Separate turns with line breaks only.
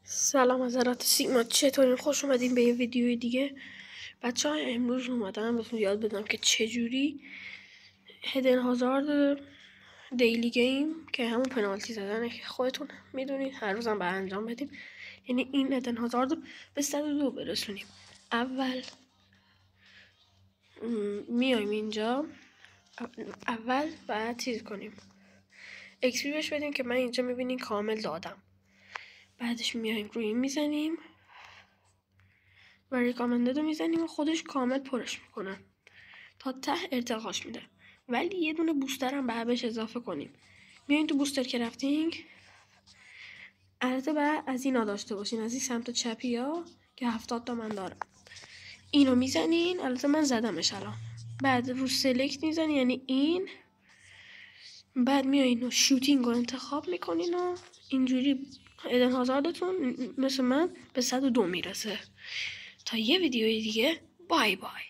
سلام حضرات سیما، چطورین؟ خوش اومدین به یه ویدیوی دیگه. بچه های امروز اومدم بهتون یاد بدم که چجوری هیدن هازارد دیلی گیم که همون پنالتی زدنه که خودتون میدونید هر روزم باید انجام بدیم، یعنی این هیدن هازارد رو به 102 برسونیم. اول میایم اینجا، اول باید چیز کنیم، اکسپی بهش بدیم که من اینجا میبینین کامل دادم. بعدش میایم روی این میزنیم و ریکامندد رو میزنیم و خودش کامل پرش میکنه تا ته ارتقاش میده. ولی یه دونه بوستر هم باید بهش اضافه کنیم. میایین تو بوستر کرافتینگ، البته باید از اینا داشته باشین، از این سمت چپی ها که 70 تا من دارم. اینو میزنین، البته من زدمش الان. بعد رو سلکت میزنین، یعنی این. بعد میایین و شوتینگ رو انتخاب میکنین و اینجوری هیدن هازاردتون مثل من به 102 میرسه. تا یه ویدیوی دیگه، بای بای.